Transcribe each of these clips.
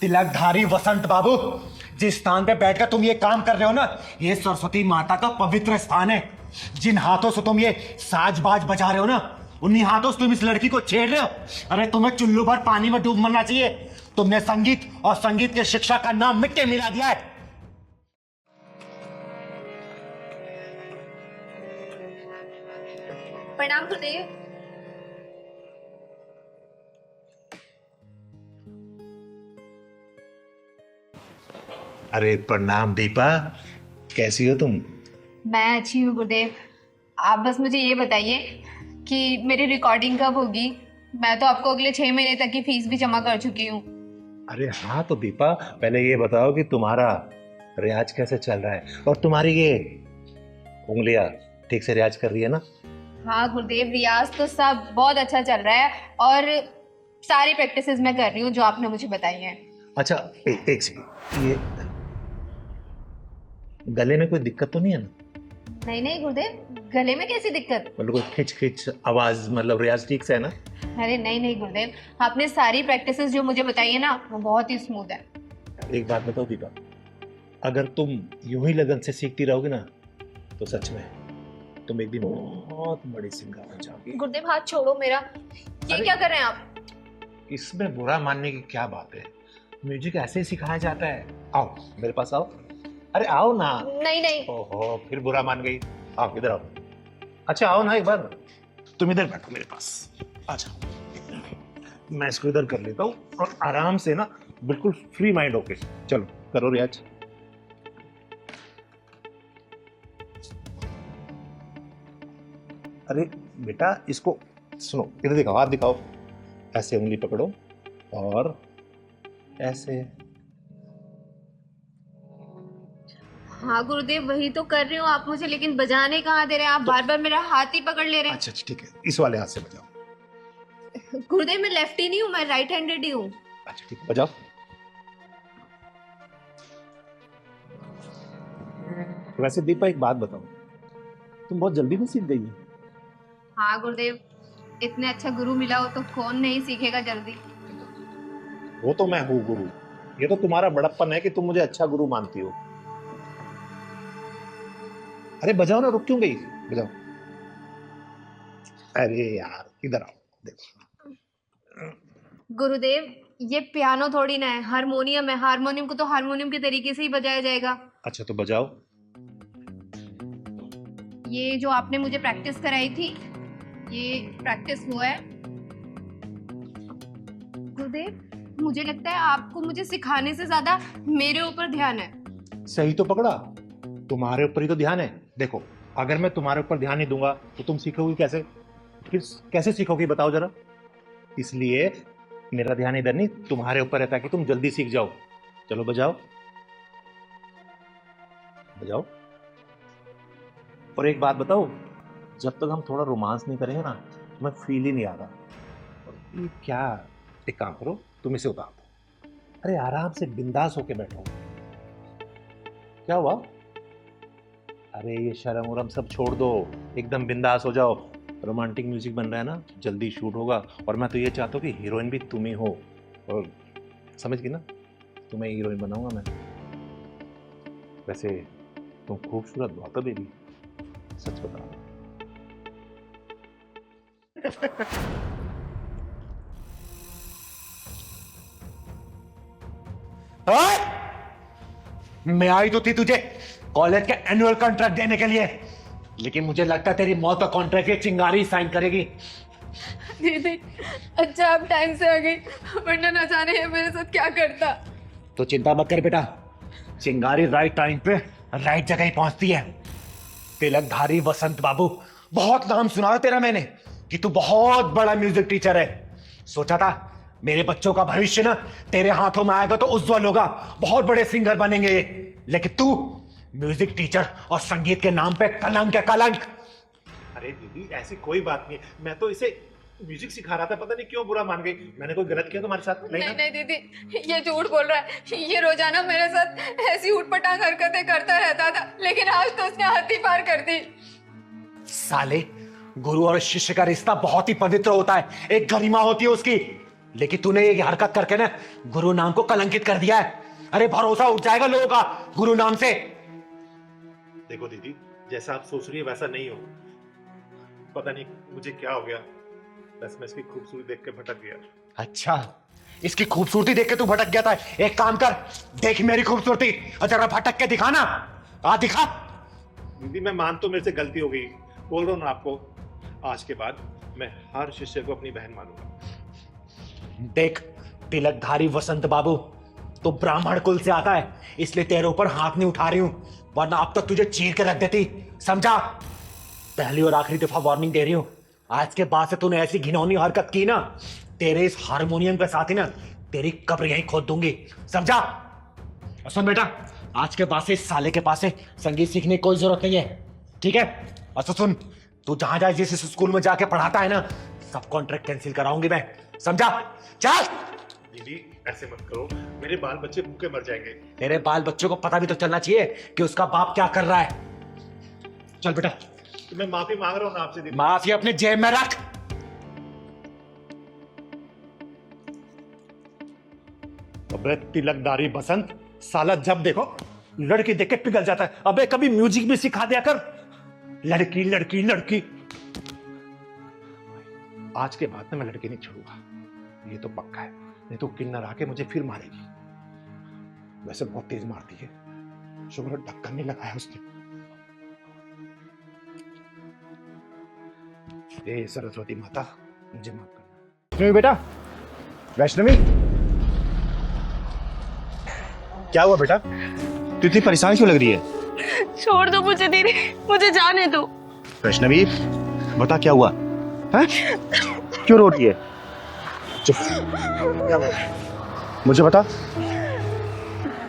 तिलकधारी वसंत बाबू, जिस स्थान पे बैठकर तुम ये काम कर रहे हो ना, ये सरस्वती माता का पवित्र स्थान है। जिन हाथों से तुम ये साज-बाज बजा रहे हो ना, उन्हीं हाथों से तुम इस लड़की को छेड़ रहे हो। अरे तुम्हें चुल्लू भर पानी में डूब मरना चाहिए। तुमने संगीत और संगीत की शिक्षा का नाम मिट्टी मिला दिया है। प्रणाम गुरुदेव। अरे प्रणाम दीपा, कैसी हो तुम? मैं अच्छी हूँ गुरुदेव। आप बस मुझे ये बताइए कि मेरी रिकॉर्डिंग कब होगी। मैं तो आपको अगले 6 महीने तक की फीस भी जमा कर चुकी हूँ। अरे हाँ, तो दीपा पहले ये बताओ कि तुम्हारा रियाज कैसे चल रहा है और तुम्हारी ये उंगलियां ठीक से रियाज कर रही है ना? हाँ गुरुदेव, रियाज तो सब बहुत अच्छा चल रहा है और सारी प्रैक्टिसेस मैं कर रही हूँ जो आपने मुझे बताई हैं। अच्छा, एक सेकंड, ये गले में कोई दिक्कत तो नहीं है ना? नहीं नहीं गुरुदेव, गले में कैसी दिक्कत? मतलब कोई खिंच खिंच आवाज, मतलब रियाज ठीक से है ना? अरे नहीं नहीं गुरुदेव, आपने सारी प्रैक्टिसेस जो मुझे बताई है ना, वो बहुत ही स्मूथ है। एक बात बताओ दीपा, अगर तुम यूं ही लगन से सीखती रहोगी ना, तो सच में तुम एक दिन बहुत बड़ी सिंगर बन जाओगी। गुरुदेव हाथ छोड़ो मेरा। ये क्या कर रहे हैं आप? इसमें बुरा मानने की क्या बात है? म्यूजिक ऐसे ही सिखाया जाता है। आओ मेरे पास आओ। अरे आओ ना। नहीं नहीं। ओहो, फिर बुरा मान गई। आओ इधर आओ। अच्छा आओ ना एक बार। तुम इधर बैठो मेरे पास। अच्छा, मैं इसको इधर कर लेता हूँ और आराम से ना, बिल्कुल फ्री माइंड होके चलो करो रियाज। अरे बेटा, इसको सुनो, इधर दिखाओ, हाथ दिखाओ। ऐसे उंगली पकड़ो और ऐसे। हाँ गुरुदेव, वही तो कर रही हूँ आप मुझे, लेकिन बजाने कहाँ दे रहे हैं आप? बार बार मेरा हाथ ही पकड़ ले रहे हैं। अच्छा ठीक है, इस वाले हाथ से बजाओ। गुरुदेव मैं लेफ्टी नहीं हूँ, मैं राइट हैंडेड ही हूँ। अच्छा ठीक है, बजाओ। वैसे दीपा एक बात बताओ, तुम बहुत जल्दी में सीख गई हो। हाँ गुरुदेव, इतने अच्छा गुरु मिला हो तो कौन नहीं सीखेगा जल्दी। वो तो मैं हूँ गुरु, ये तो तुम्हारा बड़प्पन है कि तुम मुझे अच्छा गुरु मानती हो। अरे बजाओ ना, रुक क्यों गई? बजाओ। अरे यार इधर आओ, देखो। गुरुदेव ये पियानो थोड़ी ना है, हारमोनियम है। हारमोनियम को तो हारमोनियम के तरीके से ही बजाया जाएगा। अच्छा तो बजाओ। ये जो आपने मुझे प्रैक्टिस कराई थी, ये प्रैक्टिस हुआ है। गुरुदेव मुझे लगता है आपको मुझे सिखाने से ज्यादा मेरे ऊपर ध्यान है। सही तो पकड़ा, तुम्हारे ऊपर ही तो ध्यान है। देखो, अगर मैं तुम्हारे ऊपर ध्यान नहीं दूंगा तो तुम सीखोगी कैसे? फिर कैसे सीखोगी बताओ जरा। इसलिए मेरा ध्यान इधर नहीं, तुम्हारे ऊपर है, ताकि तुम जल्दी सीख जाओ। चलो बजाओ, बजाओ। और एक बात बताओ, जब तक हम थोड़ा रोमांस नहीं करेंगे ना, तुम्हें फील ही नहीं आ रहा। और ये क्या, एक काम करो, तुम इसे उतार दो। अरे आराम से बिंदास होके बैठो। क्या हुआ? अरे ये शर्म उरम सब छोड़ दो, एकदम बिंदास हो जाओ। रोमांटिक म्यूजिक बन रहा है ना, जल्दी शूट होगा। और मैं तो ये चाहता हूँ कि हीरोइन भी तुम ही हो। और समझ गई ना, तुम्हें हीरोइन बनाऊंगा मैं। वैसे तुम खूबसूरत बहुत हो बेबी, सच बता। मैं आई तो थी तुझे कॉलेज के एनुअल कॉन्ट्रैक्ट देने के लिए, लेकिन मुझे लगता है तेरी मौत का कॉन्ट्रैक्ट ये चिंगारी साइन करेगी। दीदी अच्छा आप टाइम से आ गई, वरना न जाने ये मेरे साथ क्या करता। तो चिंता मत कर बेटा, चिंगारी राइट टाइम पे राइट जगह ही पहुंचती है। तिलकधारी वसंत बाबू, बहुत नाम सुना है तेरा मैंने कि तू बहुत बड़ा म्यूजिक टीचर है। सोचा था मेरे बच्चों का भविष्य ना तेरे हाथों में आएगा तो उज्जवल होगा, बहुत बड़े सिंगर बनेंगे ये। लेकिन तू म्यूजिक टीचर और संगीत के नाम पे कलंक है, कलंक। अरे दीदी ऐसी कोई बात नहीं, मैं तो इसे म्यूजिक सिखा रहा था, पता नहीं क्यों बुरा मान गई। मैंने कोई गलत किया तुम्हारे साथ? नहीं नहीं दीदी, ये झूठ बोल रहा है। ये रोजाना मेरे साथ ऐसी उठपटांग हरकतें करता रहता था, लेकिन आज तो उसने हद ही पार कर दी। साले, गुरु और शिष्य का रिश्ता बहुत ही पवित्र होता है, एक गरिमा होती है उसकी। लेकिन तूने ये हरकत करके ना गुरु नाम को कलंकित कर दिया है। अरे भरोसा उठ जाएगा लोगों का गुरु नाम से। देखो दीदी, जैसा आप सोच रही है वैसा नहीं हो। पता नहीं मुझे क्या हो गया, बस मैं इसकी खूबसूरती देख के भटक गया। अच्छा, इसकी खूबसूरती देख के तू भटक गया था। एक काम कर, देख मेरी खूबसूरती और जरा भटक के दिखा ना। आ दिखा। दीदी मैं मान तो मेरे से गलती हो गई, बोल रहा हूँ ना आपको, आज के बाद मैं हर शिष्य को अपनी बहन मानूंगा। देख तिलकधारी वसंत बाबू, तो ब्राह्मण कुल से आता है, इसलिए तेरे ऊपर हाथ नहीं उठा रही हूं, वरना अब तक तुझे चीर के रख देती। समझा? पहली और आखिरी दफा वार्निंग दे रही हूं, आज के बाद से तूने ऐसी घिनौनी हरकत की ना, तेरे इस हारमोनियम के साथ ही ना तेरी कब्र यहीं खोद दूंगी। समझा? और सुन बेटा, आज के बाद से इस साले के पास से संगीत सीखने की कोई जरूरत नहीं है, ठीक है? और तो सुन, तू जहां जाए जिस स्कूल में जाके पढ़ाता है ना, सब कॉन्ट्रैक्ट कैंसिल कराऊंगी मैं। समझा? चल। दीदी ऐसे मत करो, मेरे बाल बच्चे भूखे मर जाएंगे। तेरे बाल बच्चों को पता भी तो चलना चाहिए कि उसका बाप क्या कर रहा है। चल बेटा। तो मैं माफी मांग रहा हूँ ना आपसे दीदी। माफी अपने जेब में रख। अबे तिलकधारी बसंत, साला जब देखो लड़की देख के पिघल जाता है। अबे कभी म्यूजिक भी सिखा दिया कर। लड़की लड़की लड़की। आज के बाद में मैं लड़की नहीं छोड़ूंगा, ये तो पक्का है। नहीं तो किन्नर आके मुझे फिर मारेगी। वैसे बहुत तेज मारती है, शुक्र ढक्कन नहीं लगाया उसने। हे सरस्वती माता, मुझे माफ करना। वैष्णवी बेटा, वैष्णवी क्या हुआ बेटा? तू इतनी परेशान क्यों लग रही है? छोड़ दो मुझे दीदी, मुझे जाने दो। वैष्णवी बता क्या हुआ है? क्यों रो रही है? चुप, क्या हुआ? मुझे बता।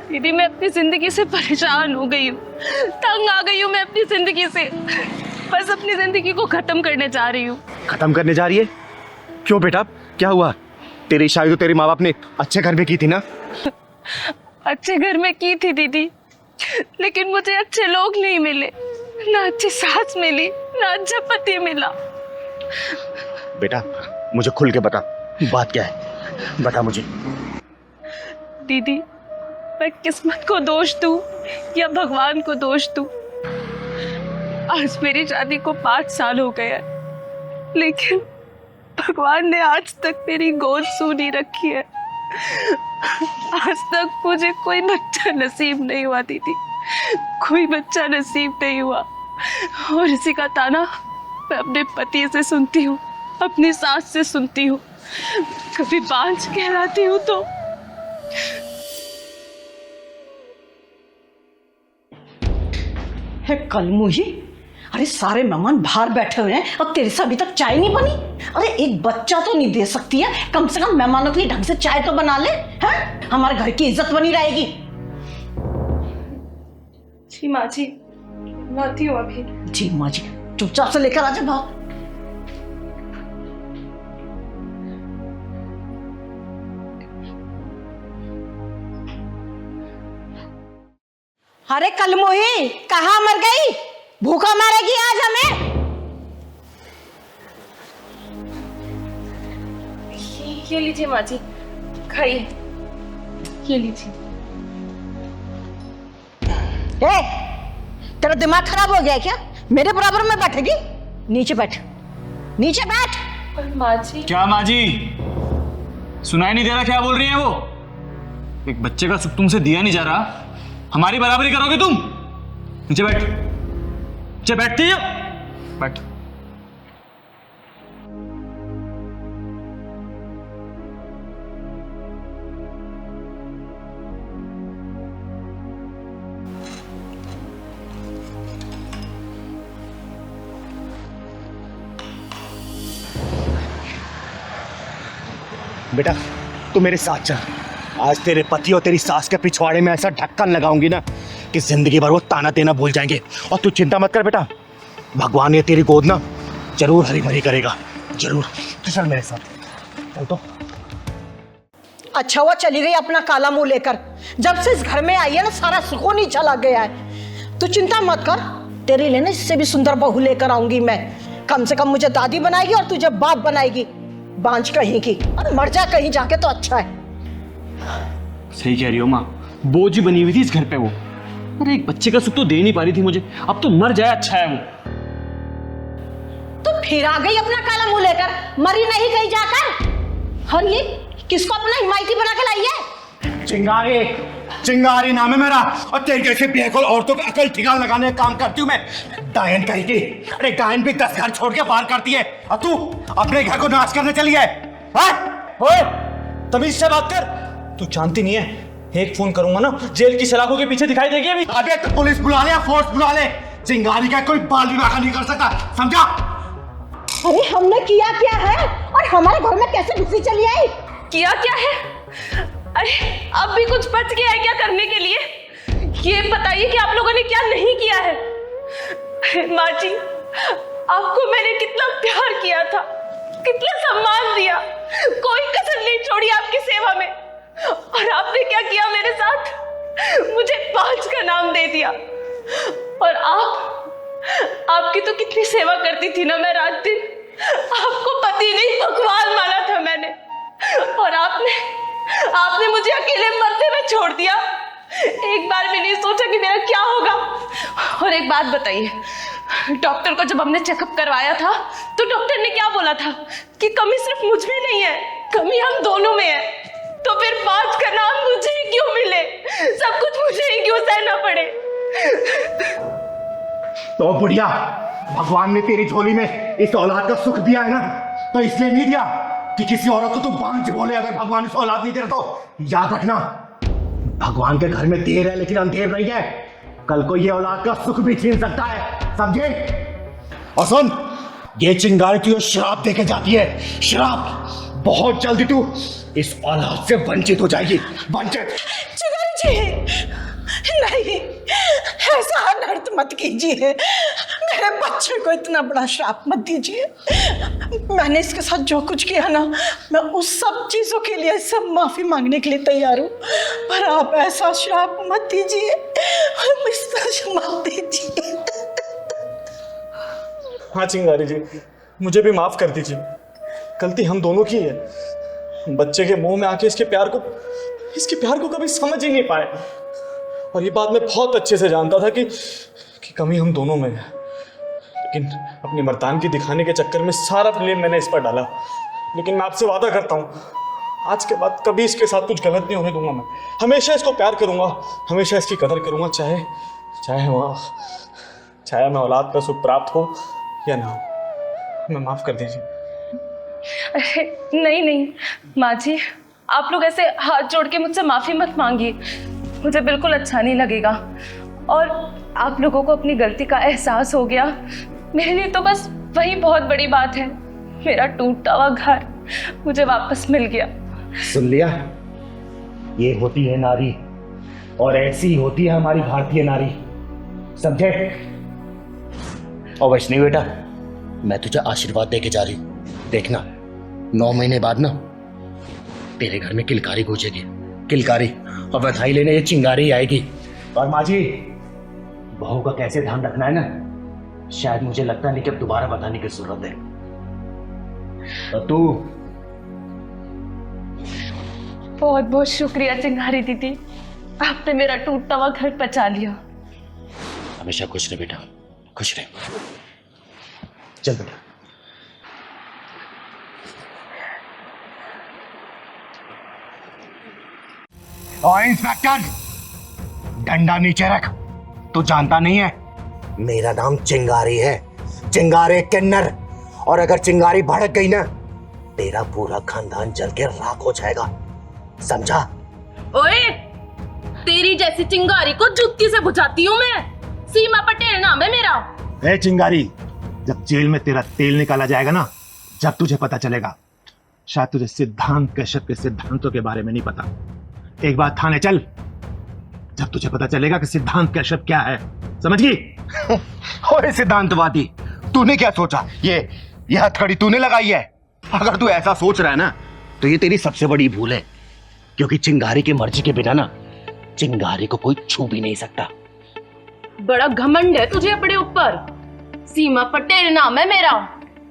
दीदी मैं अपनी जिंदगी से परेशान हो गई हूँ, तंग आ गई हूँ मैं अपनी जिंदगी से। बस अपनी जिंदगी को खत्म करने जा रही हूँ। खत्म करने जा रही है? क्यों बेटा, क्या हुआ? तेरी शादी तो तेरे माँ बाप ने अच्छे घर में की थी ना? अच्छे घर में की थी दीदी, लेकिन मुझे अच्छे लोग नहीं मिले, ना अच्छी सास मिली, ना अच्छा पति मिला। बेटा मुझे खुल के बता, बात क्या है? बता मुझे। दीदी मैं किस्मत को दोष दूं या भगवान को दोष दूं? आज मेरी शादी को 5 साल हो गए हैं, लेकिन भगवान ने आज तक मेरी गोद सूनी रखी है। आज तक मुझे कोई बच्चा नसीब नहीं हुआ दीदी, कोई बच्चा नसीब नहीं हुआ। और इसी का ताना मैं अपने पति से सुनती हूँ, अपनी सास से सुनती हूँ, कभी बांझ कहलाती हूँ तो। है कलमुही, अरे सारे मेहमान बाहर बैठे हुए हैं और तेरे से अभी तक चाय नहीं बनी। अरे एक बच्चा तो नहीं दे सकती है, कम से कम मेहमानों के लिए ढंग से चाय तो बना ले, हैं? हमारे घर की इज्जत बनी रहेगी। जी माँ जी, लाती हूँ अभी। जी माँ जी, चुपचाप से लेकर आ जा भाव। अरे कलमुही कहाँ मर गई? भूखा मारेगी आज हमें। ये लीजिए माँ जी, खाइए, ये लीजिए। ए, तेरा दिमाग खराब हो गया क्या? मेरे बराबर में बैठेगी? नीचे बैठ, नीचे बैठ। पर माँ जी। क्या माँ जी, सुनाई नहीं दे रहा क्या बोल रही हैं वो? एक बच्चे का सुख तुमसे दिया नहीं जा रहा, हमारी बराबरी करोगे तुम? नीचे बैठ, नीचे बैठती हो, बैठ। बेटा तू मेरे साथ चल। आज तेरे पति और तेरी सास के पिछवाड़े में ऐसा ढक्कन लगाऊंगी ना कि जिंदगी भर वो ताना देना भूल जाएंगे। और तू चिंता मत कर बेटा, भगवान ये तेरी गोद ना जरूर हरी भरी करेगा, जरूर। तू चल मेरे साथ, चल तो। अच्छा हुआ चली गई अपना काला मुंह लेकर। जब से इस घर में आई है ना, सारा सुकून ही चला गया है। तू चिंता मत कर, तेरे लिए ना इससे भी सुंदर बहू लेकर आऊंगी मैं। कम से कम मुझे दादी बनाएगी और तुझे बाप बनाएगी। बांझ कहीं की, और मर जा कहीं जाके तो अच्छा है। सही कह रही हो माँ, बोझ ही बनी हुई थी इस घर पे वो। अरे एक बच्चे का सुख तो दे नहीं पा रही थी मुझे, अब तो मर जाए अच्छा है वो। तो फिर आ गई अपना काला मुंह लेकर, मरी नहीं कहीं जाकर। और ये किसको अपना हिमायती बना के लाई है? चिंगारी, चिंगारी नाम है मेरा, और तेरे जैसे बेअकल औरतों पे अकल ठिकाना लगाने का काम करती हूँ मैं। डायन कहीं की, अरे डायन भी 10 घर छोड़ के पार करती है, और तू अपने घर को नाश करने चली है। ओए, तमीज से बात कर। तू जानती नहीं है, एक फोन करूंगा ना, जेल की सलाखों के पीछे दिखाई देगी अभी। अबे तो पुलिस बुला ले या फोर्स बुला ले, चिंगारी का कोई बाल भी बाका नहीं कर सकता, समझा? अरे हमने किया क्या है, और हमारे घर में कैसे घुसी चली आई? किया क्या है? अरे अब भी कुछ बच गया है क्या करने के लिए? ये बताइए कि आप लोगों ने क्या नहीं किया है। माँ जी, आपको मैंने कितना प्यार किया था, कितना सम्मान दिया, कोई कसर नहीं छोड़ी आपकी सेवा में, और आपने क्या किया मेरे साथ? मुझे 5 का नाम दे दिया। और आपकी तो कितनी सेवा करती थी ना मैं रात दिन, आपको पति नहीं भगवान माना था मैंने, और आपने मुझे अकेले मरते हुए छोड़ दिया। एक बार भी नहीं सोचा कि मेरा क्या होगा। और एक बात बताइए, डॉक्टर को जब हमने चेकअप करवाया था तो डॉक्टर ने क्या बोला था कि कमी सिर्फ मुझ में नहीं है, कमी हम दोनों में है। तो फिर 5 का नाम मुझे ही क्यों मिले? सब कुछ मुझे ही क्यों सहना पड़े? तो बुढ़िया, भगवान ने तेरी झोली में इस औलाद का सुख दिया है ना, तो इसलिए नहीं दिया कि किसी औरत को तू बांझ बोले। अगर भगवान इस औलाद नहीं दे रहा तो याद रखना, भगवान के घर में देर है लेकिन अंधेर नहीं है। कल को ये औलाद का सुख भी छीन सकता है, समझे? और सुन, ये चिंगारी तुझे श्राप देके जाती है, श्राप। बहुत जल्दी तू इस औलाद से वंचित हो जाएगी, वंचित। चिंगारी जी, नहीं, ऐसा अनर्थ मत कीजिए, मेरे बच्चे को इतना बड़ा श्राप मत दीजिए। मैंने इसके साथ जो कुछ किया ना, मैं उस सब चीजों के लिए सब माफी मांगने के लिए तैयार हूँ, पर आप ऐसा श्राप मत दीजिए, मत दीजिए। हाँ चिंगारी जी, मुझे भी माफ कर दीजिए, गलती हम दोनों की है। बच्चे के मुंह में आके इसके प्यार को कभी समझ ही नहीं पाए, और ये बात मैं बहुत अच्छे से जानता था कि कमी हम दोनों में है, लेकिन अपनी मर्दानगी दिखाने के चक्कर में सारा ब्लेम मैंने इस पर डाला। लेकिन मैं आपसे वादा करता हूँ, आज के बाद कभी इसके साथ कुछ गलत नहीं होने दूंगा। मैं हमेशा इसको प्यार करूंगा, हमेशा इसकी कदर करूंगा, चाहे मैं औलाद का सुख प्राप्त हो या ना हो। मैं माफ कर दीजिए। अरे नहीं माँ जी, आप लोग ऐसे हाथ जोड़ के मुझसे माफी मत मांगिए, मुझे बिल्कुल अच्छा नहीं लगेगा। और आप लोगों को अपनी गलती का एहसास हो गया, मेरे लिए तो बस वही बहुत बड़ी बात है। मेरा टूटा हुआ घर मुझे वापस मिल गया। सुन लिया, ये होती है नारी, और ऐसी ही होती है हमारी भारतीय नारी, समझे? और वैष्णवी बेटा, मैं तुझे आशीर्वाद देके जा रही हूं, देखना 9 महीने बाद ना तेरे घर में किलकारी गूंजेगी, किलकारी, और बधाई लेने ये चिंगारी आएगी। और माँ जी, बहू का कैसे ध्यान रखना है ना, शायद मुझे लगता नहीं कि अब दोबारा बताने की जरूरत है। तो तू बहुत बहुत शुक्रिया चिंगारी दीदी, आपने मेरा टूटा हुआ घर बचा लिया। हमेशा खुश रहे बेटा, खुश रहे। चल बेटा। और इंस्पेक्टर, डंडा नीचे रख। तू जानता नहीं है, मेरा नाम चिंगारी है, चिंगारी किन्नर। और अगर चिंगारी भड़क गई ना, तेरा पूरा खानदान जल के राख हो जाएगा, समझा? ओए, तेरी जैसी चिंगारी को जुत्ती से बुझाती हूँ मैं। सीमा पटेल नाम है मेरा। ए चिंगारी, जब जेल में तेरा तेल निकाला जाएगा ना, जब तुझे पता चलेगा, शायद तुझे सिद्धांत कश्यप के सिद्धांतों के बारे में नहीं पता। एक बार थाने चल, जब तुझे पता चलेगा कि सिद्धांत कश्यप क्या है, समझ गई? ओए सिद्धांतवादी, तूने क्या सोचा? ये हथकड़ी तूने लगाई है? अगर तू ऐसा सोच रहा है ना, तो ये तेरी सबसे बड़ी भूल है, क्योंकि चिंगारी की मर्जी के बिना ना चिंगारी को कोई छू भी नहीं सकता। बड़ा घमंड है तुझे अपने ऊपर। सीमा पटेल नाम है मेरा,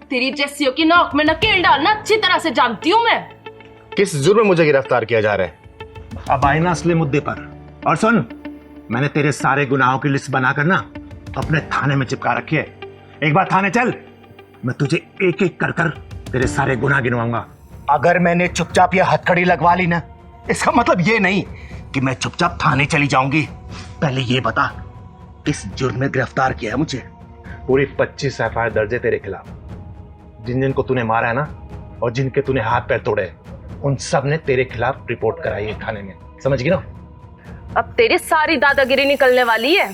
तेरी जैसियों की नाक में नकेल डालना अच्छी तरह से जानती हूँ मैं। किस जुर्म में मुझे गिरफ्तार किया जा रहा है? अब आए ना असली मुद्दे पर। और सुन, मैंने तेरे सारे गुनाहों की लिस्ट बनाकर ना अपने थाने में चिपका रखी है। एक बार थाने चल, मैं तुझे एक एक कर कर तेरे सारे गुनाह गिनवाऊंगा। अगर मैंने चुपचाप ये हथकड़ी लगवा ली ना, इसका मतलब ये नहीं कि मैं चुपचाप थाने चली जाऊंगी। पहले ये बता, किस जुर्म में गिरफ्तार किया है मुझे? पूरी 25 एफआईआर दर्ज है तेरे खिलाफ। जिन जिनको तूने मारा है ना, और जिनके तूने हाथ पैर तोड़े, उन सब ने तेरे खिलाफ रिपोर्ट कराई है थाने में। समझ गई ना? अब तेरी सारी दादागिरी निकलने वाली है।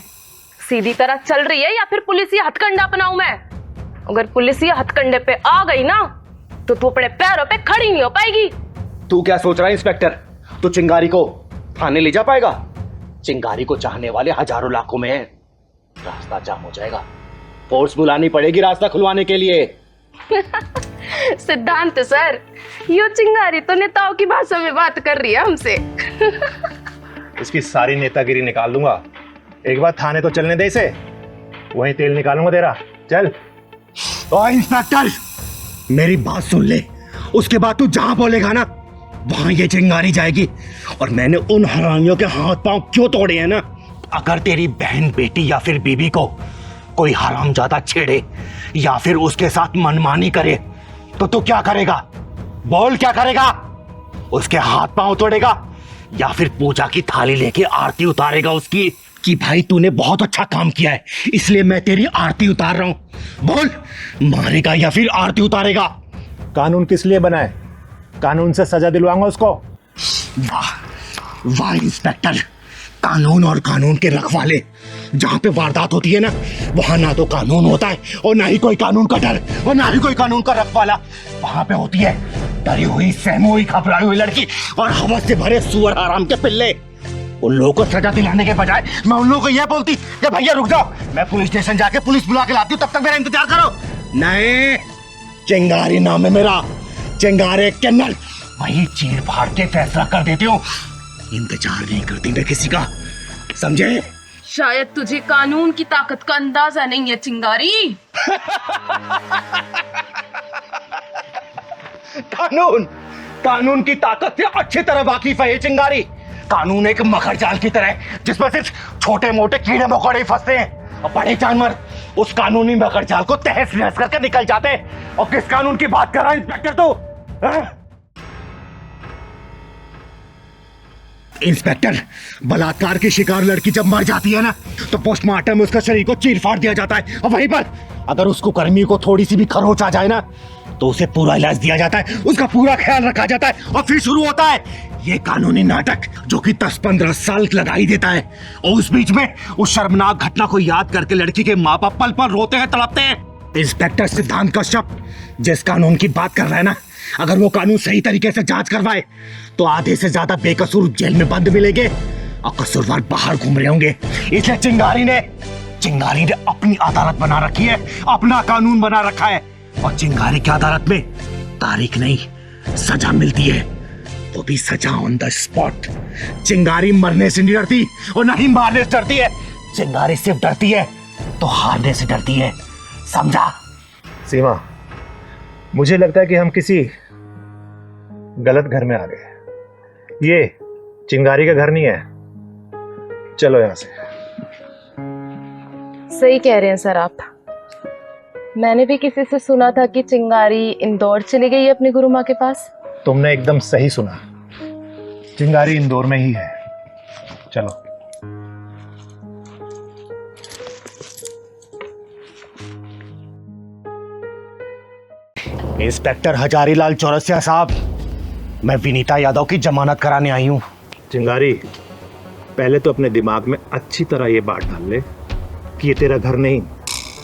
सीधी तरह चल रही है या फिर पुलिस ये हथकंडा अपनाऊं मैं? अगर पुलिस ये हथकंडे पे आ गई ना तो तू अपने पैरों पे खड़ी नहीं हो पाएगी। तू क्या सोच रहा है इंस्पेक्टर? तू चिंगारी को थाने ले जा पाएगा? चिंगारी को चाहने वाले हजारों लाखों में हैं। रास्ता जाम हो जाएगा, फोर्स बुलानी पड़ेगी रास्ता खुलवाने के लिए। सिद्धांत सर, यो चिंगारी तो नेताओं की भाषा में बात कर रही है हमसे। इसकी सारी नेतागिरी निकाल दूंगा। एक बार थाने तो चलने दे इसे, वहीं तेल निकालूंगा तेरा। चल। और इंस्पेक्टर, मेरी बात सुन ले, उसके बाद तू जहां बोलेगा ना वहां ये चिंगारी जाएगी। और मैंने उन हरामियों के हाथ पांव क्यों तोड़े हैं ना, अगर तेरी बहन, बेटी या फिर बीबी को कोई हरामजादा छेड़े या फिर उसके साथ मनमानी करे तो तू क्या करेगा? बोल, क्या करेगा? उसके हाथ पांव तोड़ेगा या फिर पूजा की थाली लेके आरती उतारेगा उसकी कि भाई तूने बहुत अच्छा काम किया है इसलिए मैं तेरी आरती उतार रहा हूं? बोल, मारेगा या फिर आरती उतारेगा? कानून किस लिए बना है? कानून से सजा दिलवाऊंगा उसको। वाह वाह इंस्पेक्टर, कानून और कानून के रखवाले। जहां पे वारदात होती है ना, वहां ना तो कानून होता है और ना ही कोई कानून का डर और ना ही कोई कानून का रखवाला। वहां पे होती है डरी हुई, सहमी हुई, घबराई हुई लड़की और हवस से भरे सुअर आराम के पिल्ले। उन लोगों को सजा दिलाने के बजाय मैं उन लोगों को यह बोलती कि भैया रुक जाओ, मैं पुलिस स्टेशन जाके पुलिस बुला के लाती हूँ, तब तक मेरा इंतजार करो। नहीं, चिंगारी नाम है मेरा, चिंगारे किन्नर। वही चीर फाड़ के फैसला कर देती हूँ, इंतजार नहीं करती मैं किसी का, समझे? शायद तुझे कानून की ताकत का अंदाजा नहीं है चिंगारी। कानून की ताकत से अच्छी तरह वाकिफ है ये चिंगारी। कानून एक मकर जाल की तरह है जिसमें सिर्फ छोटे मोटे कीड़े मकोड़े फंसते हैं और बड़े जानवर उस कानूनी मकर जाल को तहस नहस करके निकल जाते हैं। और किस कानून की बात कर रहा है इंस्पेक्टर तू? इंस्पेक्टर, बलात्कार की शिकार लड़की जब मर जाती है ना तो पोस्टमार्टम में उसका शरीर को चीर फाड़ दिया जाता है और वहीं पर अगर उसको कर्मी को थोड़ी सी भी खरोच आ जाए ना तो उसे पूरा इलाज दिया जाता है, उसका पूरा ख्याल रखा जाता है और फिर शुरू होता है ये कानूनी नाटक जो कि 10-15 साल लगा ही देता है। और उस बीच में उस शर्मनाक घटना को याद करके लड़की के माँ बाप पल पल रोते हैं, तड़पते हैं। इंस्पेक्टर सिद्धांत कश्यप जिस कानून की बात कर रहा है ना, अगर वो कानून सही तरीके से जांच करवाए तो आधे से ज्यादा बेकसूर जेल में बंद मिलेंगे और कसूरवार बाहर घूम रहे होंगे। इसलिए चिंगारी ने अपनी अदालत बना रखी है, अपना कानून बना रखा है और चिंगारी की अदालत में तारीख नहीं सजा मिलती है, वो भी सजा ऑन द स्पॉट। चिंगारी मरने से नहीं डरती और ना ही मारने से डरती है। चिंगारी सिर्फ डरती है तो हारने से डरती है, समझा? सीमा, मुझे लगता है कि हम किसी गलत घर में आ गए। ये चिंगारी का घर नहीं है, चलो यहां से। सही कह रहे हैं सर आप। मैंने भी किसी से सुना था कि चिंगारी इंदौर चली गई है अपनी गुरु माँ के पास। तुमने एकदम सही सुना, चिंगारी इंदौर में ही है। चलो। इंस्पेक्टर हजारीलाल चौरसिया साहब, मैं विनीता यादव की जमानत कराने आई हूँ। चिंगारी, पहले तो अपने दिमाग में अच्छी तरह ये बात डाल ले कि ये तेरा घर नहीं,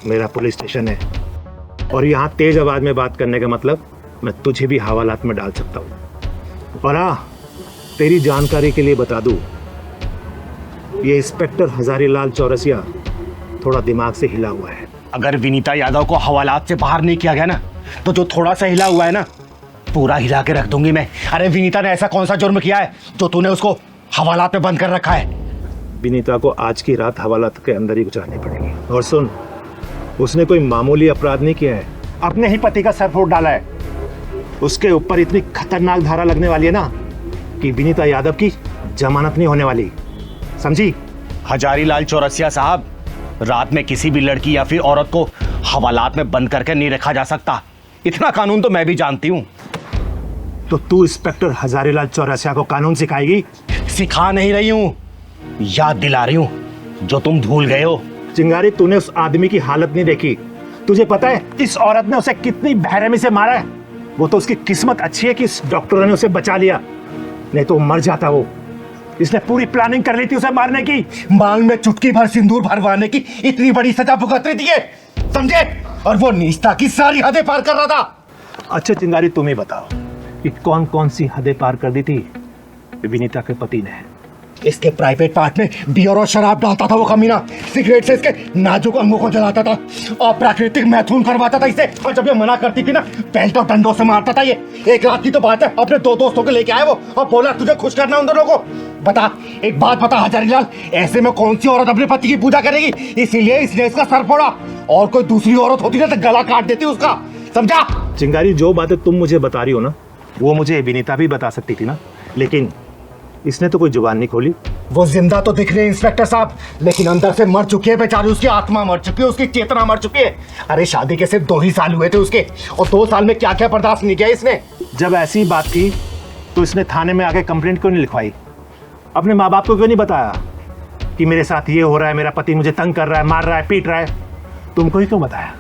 मेरा पुलिस स्टेशन है और यहाँ तेज आवाज में बात करने का मतलब मैं तुझे भी हवालात में डाल सकता हूँ। और हाँ, तेरी जानकारी के लिए बता दूँ, ये इंस्पेक्टर हजारीलाल चौरसिया थोड़ा दिमाग से हिला हुआ है। अगर विनीता यादव को हवालात से बाहर नहीं किया गया ना तो जो थोड़ा सा हिला हुआ है ना पूरा हिला के रख दूंगी मैं। अरे विनीता ने ऐसा कौन सा जुर्म किया है जो तूने उसको हवालात में बंद कर रखा है? विनीता को आज की रात हवालात के अंदर ही गुजारनी पड़ेगी। और सुन, उसने कोई मामूली अपराध नहीं किया है, अपने ही पति का सर फोड़ डाला है। उसके ऊपर इतनी खतरनाक धारा लगने वाली है ना कि विनीता यादव की जमानत नहीं होने वाली, समझी? हजारीलाल चौरसिया साहब, रात में किसी भी लड़की या फिर औरत को हवालात में बंद करके नहीं रखा जा सकता। इतना कानून तो मैं भी जानती हूँ। तो तू इंस्पेक्टर हजारीलाल चौरसिया को कानून सिखाएगी? सिखा नहीं रही हूँ, याद दिला रही हूँ जो तुम भूल गए हो। चिंगारी, तूने उस आदमी की हालत नहीं देखी। तुझे पता है इस औरत ने उसे कितनी बेरहमी से मारा है? वो तो उसकी किस्मत अच्छी है कि इस डॉक्टरों ने उसे बचा लिया, नहीं तो मर जाता वो। इसने पूरी प्लानिंग कर ली थी उसे मारने की, मांग में चुटकी भर सिंदूर भरवाने की इतनी बड़ी सजा भुगत रही थी ये, समझे? और वो नीचता की सारी हदें पार कर रहा था। अच्छा चिंगारी, तुम ही बताओ कि कौन कौन सी हदें पार कर दी थी विनीता के पति ने? इसके प्राइवेट पार्ट में बियर और शराब डालता था वो कमीना, सिगरेट से इसके नाजुक अंगों को जलाता था और प्राकृतिक मैथुन करवाता था इसे। और जब ये मना करती थी ना, बेल्ट और डंडों से मारता था ये। एक रात की तो बात है, अपने 2 दोस्तों को लेके आए वो और बोला तुझे खुश करना उन दोनों को। बता, एक बात बता हजारीलाल, ऐसे में कौन सी औरत अपने पति की पूजा करेगी? इसीलिए इसने इसका सर फोड़ा, और कोई दूसरी औरत होती ना तो गला काट देती उसका, समझा? चिंगारी, जो बातें तुम मुझे बता रही हो ना, वो मुझे विनीता भी बता सकती थी ना, लेकिन इसने तो कोई जुबान नहीं खोली। वो जिंदा तो दिख रही है इंस्पेक्टर साहब, लेकिन अंदर से मर चुकी है बेचारी। उसकी आत्मा मर चुकी है, उसकी चेतना मर चुकी है। अरे शादी के सिर्फ 2 ही साल हुए थे उसके, और 2 साल में क्या क्या बर्दाश्त नहीं किया इसने। जब ऐसी बात थी तो इसने थाने में आके कंप्लेंट क्यों नहीं लिखवाई? अपने माँ बाप को क्यों नहीं बताया कि मेरे साथ ये हो रहा है, मेरा पति मुझे तंग कर रहा है, मार रहा है, पीट रहा है? तुमको ही क्यों बताया?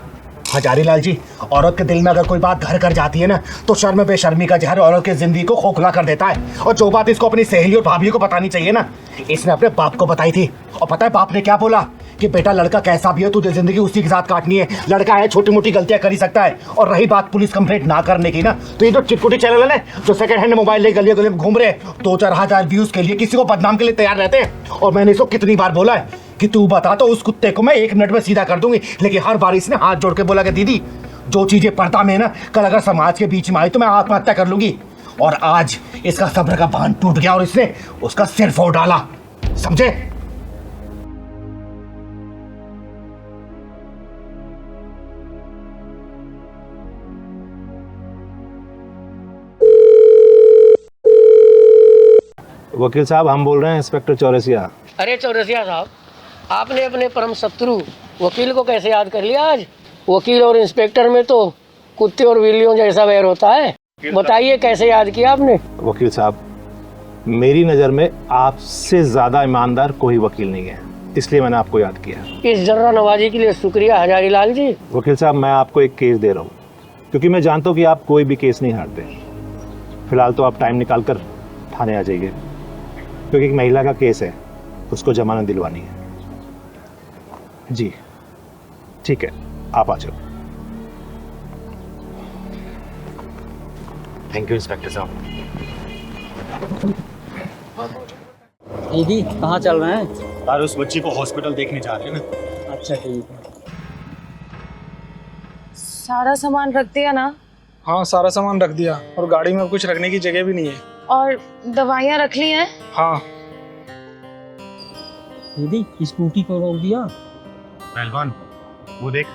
हजारीलाल जी, औरत के दिल में अगर कोई बात घर कर जाती है ना, तो शर्म बेशर्मी का जहर औरत की जिंदगी को खोखला कर देता है। और जो बात इसको अपनी सहेली और भाभी को बतानी चाहिए ना, इसने अपने बाप को बताई थी। और पता है बाप ने क्या बोला? कि बेटा, लड़का कैसा भी हो, तुझे जिंदगी उसी के साथ काटनी है। लड़का है, छोटी मोटी गलतियां कर ही सकता है। और रही बात पुलिस कंप्लेंट ना करने की ना, तो ये जो चिटकुटी चैनल है जो सेकंड हैंड मोबाइल ले गलियों गलियों में घूम रहे हैं, 2-4 हजार व्यूज के लिए किसी को बदनाम के लिए तैयार रहते हैं। और मैंने इसको कितनी बार बोला है कि तू बता तो उस कुत्ते को मैं 1 मिनट में सीधा कर दूंगी, लेकिन हर बार इसने हाथ जोड़ के बोला कि दीदी, जो चीजें पर्दा में ना, कल अगर समाज के बीच में आई तो मैं आत्महत्या कर लूंगी। और आज इसका सब्र का बांध टूट गया और इसने उसका सिर फोड़ डाला, समझे? वकील साहब, हम बोल रहे हैं इंस्पेक्टर चौरसिया। अरे चौरसिया साहब, आपने अपने परम शत्रु वकील को कैसे याद कर लिया आज? वकील और इंस्पेक्टर में तो कुत्ते और बिल्लियों जैसा वैर होता है। बताइए कैसे याद किया आपने? वकील साहब, मेरी नज़र में आपसे ज़्यादा ईमानदार कोई वकील नहीं है, इसलिए मैंने आपको याद किया। इस जर्रा नवाजी के लिए शुक्रिया हजारीलाल जी। वकील साहब, मैं आपको एक केस दे रहा हूँ, क्योंकि मैं जानता हूँ कि आप कोई भी केस नहीं हारते। फिलहाल तो आप टाइम निकाल कर थाने आ जाइए, क्योंकि एक महिला का केस है, उसको जमानत दिलवानी है। जी ठीक है, आप आ जाओ। थैंक यू इंस्पेक्टर साहब। दीदी कहाँ चल रहे हैं? यार, उस बच्ची को हॉस्पिटल देखने जा रहे हैं ना। अच्छा ठीक है। सारा सामान रख दिया ना? हाँ, सारा सामान रख दिया, और गाड़ी में अब कुछ रखने की जगह भी नहीं है। और दवाइयाँ रख ली हैं? हाँ। दीदी स्कूटी को रोक दिया। पहलवान, वो देख,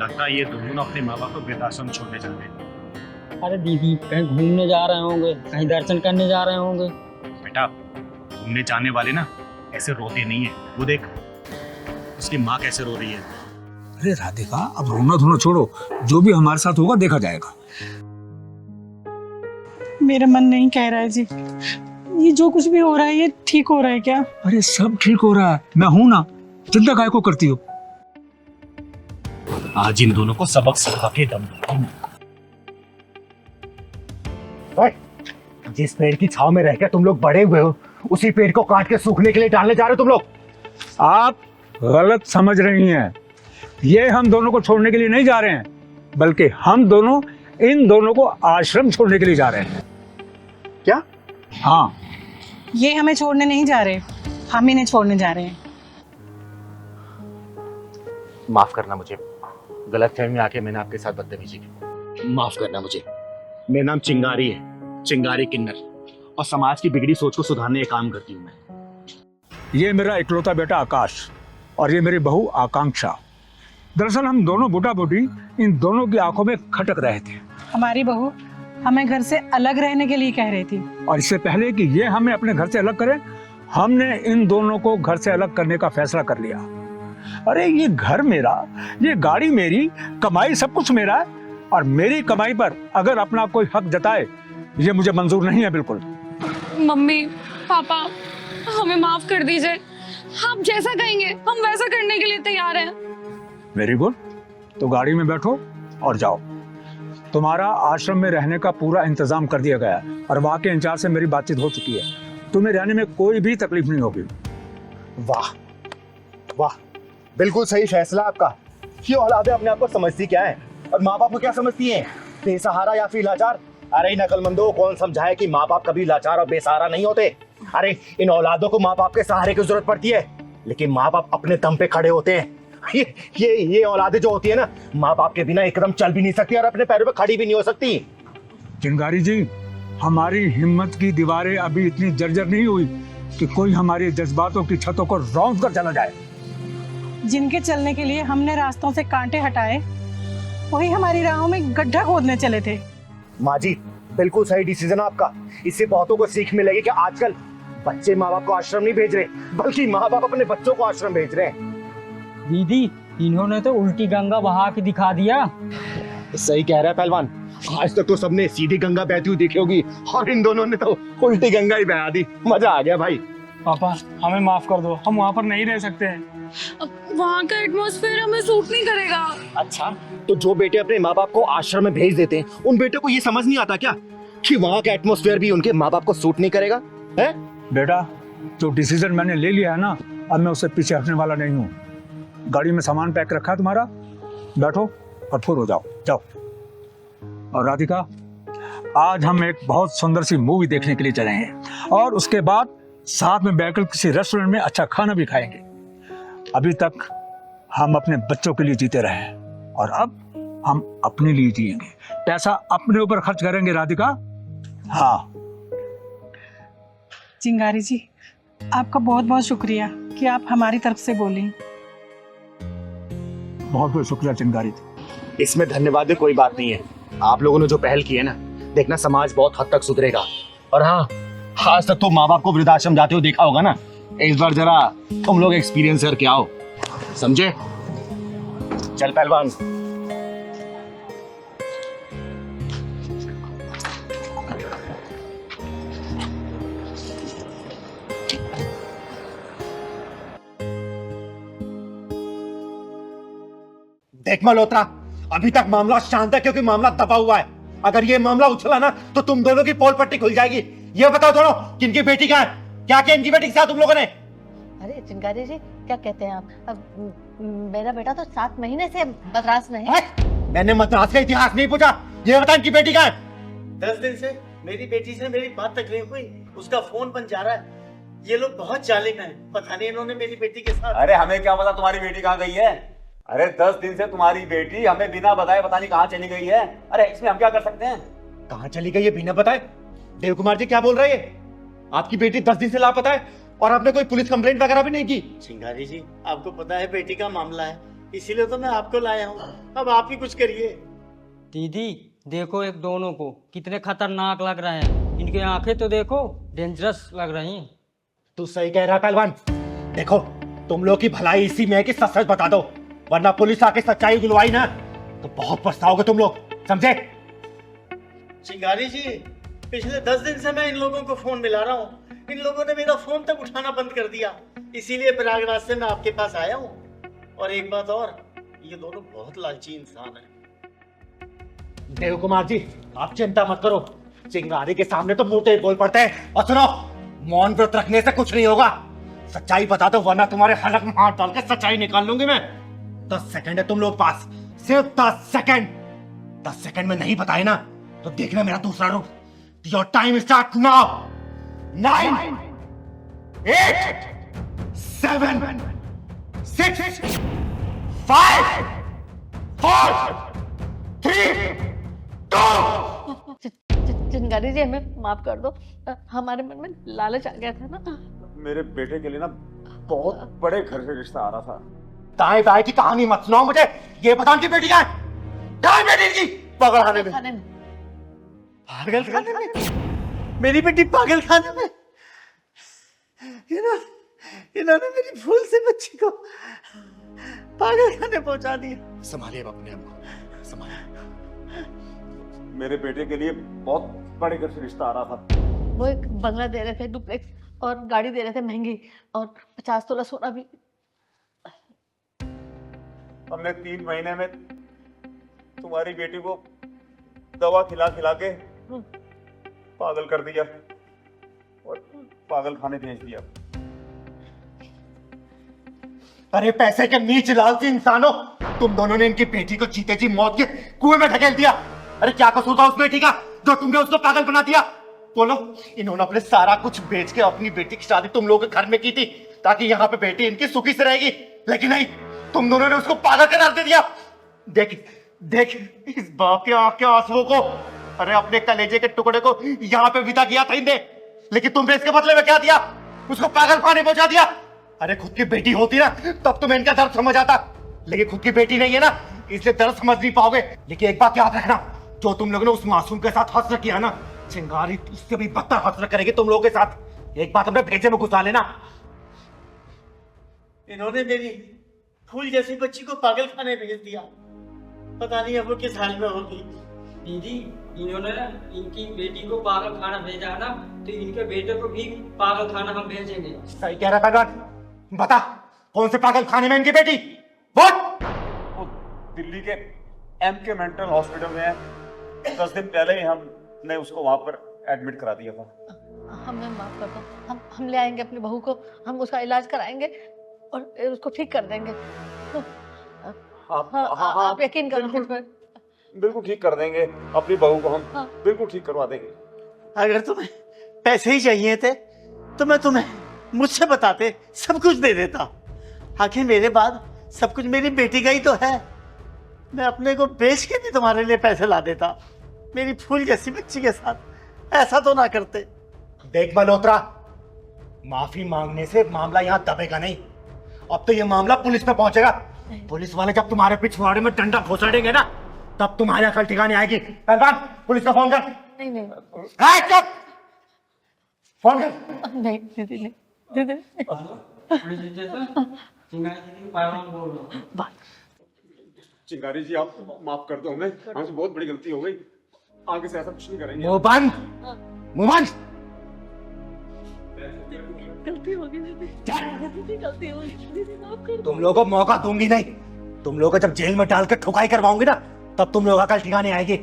लगता है ये दोनों अपने माँ बाप को वृद्धाश्रम छोड़ने जा रहे हैं। अरे दीदी, कहीं घूमने जा रहे होंगे, कहीं दर्शन करने जा रहे होंगे। बेटा, घूमने जाने वाले ना ऐसे रोते नहीं है। वो देख, उसकी माँ कैसे रो रही है। अरे राधिका, अब रोना धोना छोड़ो, जो भी हमारे साथ होगा देखा जाएगा। मेरा मन नहीं कह रहा है जी, ये जो कुछ भी हो रहा है ये ठीक हो रहा है क्या? अरे सब ठीक हो रहा है, मैं हूं ना, चिंता काहे को करती हो? आज इन दोनों को सबक सिखा के दम दूंगा। जिस पेड़ की छाव में रहकर तुम लोग बड़े हुए हो, उसी पेड़ को काट के सूखने के लिए डालने जा रहे हो तुम लोग। आप गलत समझ रही हैं। ये हम दोनों को छोड़ने के लिए नहीं जा रहे हैं, बल्कि हम दोनों इन दोनों को आश्रम छोड़ने के लिए जा रहे हैं। क्या? हाँ। ये हमें छोड़ने नहीं जा रहे, हम इन्हें छोड़ने जा रहे हैं। माफ करना मुझे, गलतफहमी में आके मैंने आपके साथ बदतमीजी की। माफ करना मुझे। मेरा नाम चिंगारी है, चिंगारी किन्नर, और समाज की बिगड़ी सोच को सुधारने का काम करती हूँ मैं। ये मेरा इकलौता बेटा आकाश, और ये मेरी बहू आकांक्षा। दरअसल हम दोनों बूटा बूटी इन दोनों की आंखों में खटक रहे थे, हमारी बहू हमें घर से अलग रहने के लिए कह रही थी। और इससे पहले कि ये हमें अपने घर से अलग करें, हमने इन दोनों को घर से अलग करने का फैसला कर लिया। अरे ये घर मेरा, ये गाड़ी मेरी, कमाई सब कुछ मेरा है, और मेरी कमाई पर अगर अपना कोई हक जताए, ये मुझे मंजूर नहीं है बिल्कुल। मम्मी पापा हमें माफ कर दीजिए, आप जैसा कहेंगे हम वैसा करने के लिए तैयार हैं। वेरी गुड, तो गाड़ी में बैठो और जाओ। तुम्हारा आश्रम में रहने का पूरा इंतजाम कर दिया गया है और वहाँ के इंचार्ज से मेरी बातचीत हो चुकी है। तुम्हें रहने में कोई भी तकलीफ नहीं होगी। वाह वाह, बिल्कुल सही फैसला आपका। ये औलादे अपने आप को समझती क्या है और माँ बाप को क्या समझती हैं? बेसहारा या फिर लाचार? अरे नकलमंदों, कौन समझाए कि माँ बाप कभी लाचार और बेसहारा नहीं होते। अरे इन औलादों को माँ बाप के सहारे की जरूरत पड़ती है, लेकिन माँ बाप अपने दम पे खड़े होते हैं। ये औलादे जो होती है ना, माँ बाप के बिना एकदम चल भी नहीं सकती और अपने पैरों पे खड़ी भी नहीं हो सकती। चिंगारी जी, हमारी हिम्मत की दीवारें अभी इतनी जर्जर नहीं हुई कि कोई हमारे जज्बातों की छतों को रौंद कर चला जाए। जिनके चलने के लिए हमने रास्तों से कांटे हटाए, वही हमारी राहों में गड्ढा खोदने चले थे। माँ जी, बिल्कुल सही डिसीजन आपका। इससे बहुतों को सीख मिलेगी कि आजकल बच्चे माँ बाप को आश्रम नहीं भेज रहे, बल्कि माँ बाप अपने बच्चों को आश्रम भेज रहे हैं। दीदी, इन्होंने तो उल्टी गंगा बहा के दिखा दिया। सही कह रहा है पहलवान, आज तक तो सबने सीधी गंगा बहती हुई देखी होगी और इन दोनों ने तो उल्टी गंगा ही बहा दी। मजा आ गया भाई। पापा हमें माफ कर दो, हम वहाँ पर नहीं रह सकते हैं। वहाँ का एटमॉस्फेयर हमें सूट नहीं करेगा। अच्छा, तो जो बेटे अपने माँ बाप को आश्रम में भेज देते हैं, उन बेटे को ये समझ नहीं आता क्या कि वहाँ का एटमॉस्फेयर भी उनके माँ बाप को सूट नहीं करेगा? है बेटा, जो डिसीजन मैंने ले लिया है ना, अब मैं उससे पीछे हटने वाला नहीं हूँ। गाड़ी में सामान पैक रखा है तुम्हारा, बैठो और फुर हो जाओ। जाओ। और राधिका, आज हम एक बहुत सुंदर सी मूवी देखने के लिए चलेंगे और उसके बाद साथ में बैठकर किसी रेस्टोरेंट में अच्छा खाना भी खाएंगे। अभी तक हम अपने बच्चों के लिए जीते रहे हैं और अब हम अपने लिए जिएंगे। पैसा अपने ऊपर खर्च करेंगे राधिका। हाँ चिंगारी जी, आपका बहुत बहुत शुक्रिया कि आप हमारी तरफ से बोली। बहुत बहुत शुक्रिया चिंगारी जी। इसमें धन्यवाद की कोई बात नहीं है। आप लोगों ने जो पहल की है ना, देखना समाज बहुत हद तक सुधरेगा। और हाँ, आज तक तो माँ बाप को वृद्धाश्रम जाते हुए देखा होगा ना, इस बार जरा तुम लोग एक्सपीरियंस करके आओ, समझे? चल पहलवान। देख मल्होत्रा, अभी तक मामला शांत है क्योंकि मामला दबा हुआ है। अगर ये मामला उछला ना तो तुम दोनों की पोल पट्टी खुल जाएगी। ये बताओ दोनों, किनकी बेटी कहाँ है? क्या क्या इनकी बेटी के साथ तुम लोगों ने? अरे चिंगारी जी, क्या कहते हैं आप? अब मेरा बेटा तो 7 महीने से मद्रास में है। मैंने मद्रास का इतिहास नहीं पूछा, ये बता इनकी बेटी कहाँ है? 10 दिन से मेरी बेटी से मेरी बात तक नहीं हुई, उसका फोन बंद जा रहा है। ये लोग बहुत जालिम हैं, पता नहीं इन्होंने मेरी बेटी के साथ। अरे हमें क्या पता तुम्हारी बेटी कहाँ गई है? अरे 10 दिन से तुम्हारी बेटी हमें बिना बताए पता नहीं कहाँ चली गई है। अरे इसमें हम क्या कर सकते हैं? कहाँ चली गई है बिना बताए? देव कुमार जी क्या बोल रहे हैं? आपकी बेटी 10 दिन से लापता है और आपने कोई पुलिस कंप्लेंट वगैरह भी नहीं की? चिंगारी जी, आपको पता है बेटी का मामला है, इसीलिए तो मैं आपको लाया हूँ। अब आप ही कुछ करिए। दीदी देखो, एक दोनों को कितने खतरनाक लग रहे हैं। इनकी आंखें तो देखो, डेंजरस लग रही हैं। तू सही कह रहा है पहलवान। देखो, तुम लोग की भलाई इसी में है कि सच सच बता दो, वरना पुलिस आके सच्चाई गिलवाई ना तो बहुत पछताओगे तुम लोग, समझे? चिंगारी जी, पिछले 10 दिन से मैं इन लोगों को फोन मिला रहा हूँ, इन लोगों ने मेरा फोन तक उठाना बंद कर दिया। इसीलिए प्रयागराज से मैं आपके पास आया हूँ। और एक बात और, ये दोनों बहुत लालची इंसान हैं। देव कुमार जी, आप चिंता मत करो, चिंगारी के सामने तो मुंह बोल पड़ते हैं। और सुनो, मौन व्रत रखने से कुछ नहीं होगा। सच्चाई बता दो, वरना तुम्हारे हलक में हाथ डाल के सच्चाई निकाल लूंगी मैं। 10 सेकंड है तुम लोग पास, सिर्फ 10 सेकंड। 10 सेकंड में नहीं बताए ना तो देखना मेरा दूसरा रूप। Your time start now. 9 8 7 6 5 4 3 2। चिंगारी जी, हमें माफ कर दो, हमारे मन में लालच आ गया था ना। मेरे बेटे के लिए ना बहुत बड़े घर से रिश्ता आ रहा था, दाएं बाएं की कहानी मत सुनाओ मुझे। ये बता उनकी बेटी कहाँ है? कहाँ है बेटी की? पागल खाने में। पागल खाने में? मेरी बेटी पागल खाने में? इन्होंने मेरी भूल से बच्ची को पागल खाने पहुंचा दिया। संभालिए अपने आप को, संभालिए। मेरे बेटे के लिए बहुत बड़े घर से रिश्ता आ रहा था। वो एक बंगला दे रहे थे, डुप्लेक्स, और गाड़ी दे रहे थे महंगी, और 50 तोला सोना भी। हमने 3 महीने में तुम्हारी बेटी को दवा खिला खिला के पागल कर दिया और पागल खाने भेज दिया। अरे पैसे के नीच लालची इंसानों, तुम दोनों ने इनकी बेटी को जीते जी मौत के कुएं में ढकेल दिया। अरे क्या कसूर था उस बेटी का जो तुमने उसको पागल बना दिया? बोलो। इन्होंने अपने सारा कुछ बेच के अपनी बेटी की शादी तुम लोगों के घर में की थी ताकि यहाँ पे बेटी इनकी सुखी से रहेगी, लेकिन नहीं, तुम दोनों ने उसको पागल करार दे दिया। देख देख इस बाप के आंख के आंसुओं को। अरे अपने कलेजे के टुकड़े को यहाँ पे विदा किया था इनने, लेकिन तुमने इसके बदले में क्या दिया? उसको पागल खाने पहुंचा दिया। अरे खुद की बेटी होती ना तब तुम्हें इनका दर्द समझ आता, लेकिन खुद की बेटी नहीं है ना, इसलिए दर्द समझ नहीं पाओगे। लेकिन एक बात याद रखना, जो तुम लोगों ने उस मासूम के साथ हसरत किया ना, चिंगारी उससे भी बदतर हसरत करेगी तुम लोगों के साथ। एक बात अपने भेजे में घुसा लेना। इन्होंने मेरी फूल जैसी बच्ची को पागल खाने भेज दिया। पता नहीं अब वो किस हाल में होगी। दीदी, इन्होंने ना इनकी बेटी को पागल खाना भेजा ना, तो इनके बेटे को भी पागल खाना हम भेजेंगे। सही कह रहा था। बता कौन से पागल खाने में इनकी बेटी? बोल। वो दिल्ली के MK मेंटल हॉस्पिटल में है। 10 दिन पहले ही हमने उसको वहां पर एडमिट करा दिया था। हमें माफ कर दो, हम ले आएंगे अपनी बहू को, हम उसका इलाज कराएंगे और उसको ठीक कर देंगे। आप यकीन करो। बिल्कुल ठीक कर देंगे अपनी बहू को, हम बिल्कुल ठीक करवा देंगे। अगर तुम्हें पैसे ही चाहिए थे तो मैं तुम्हें मुझसे बताते सब कुछ दे देता। आखिर मेरे बाद सब कुछ मेरी बेटी का ही तो है। मैं अपने को बेच के भी तुम्हारे लिए पैसे ला देता। मेरी फूल जैसी बच्ची के साथ ऐसा तो ना करते। देख मल्होत्रा, माफी मांगने से मामला यहाँ दबेगा नहीं। अब तो ये मामला पुलिस पे पहुंचेगा। पुलिस वाले जब तुम्हारे पिछवाड़े में डंडा घुसेड़ेंगे ना, तब तुम्हारी अकल ठिकाने आएगी। पहलवान, पुलिस का फोन कर। नहीं चुप, फोन कर। नहीं दीदी, नहीं दीदी। चिंगारी जी आप माफ कर दो हमें, हमसे बहुत बड़ी गलती हो गई। आगे से ऐसा कुछ नहीं करेंगे। मुंह बंद, मुंह बंद। गलती हो गई दीदी, गलती हो गई दीदी, माफ कर दो। तुम लोगों को मौका दूंगी नहीं। तुम लोगों को जब जेल में डाल कर ठुकाई करवाऊंगी ना, तब तुम लोग अकल ठिकाने आएगी।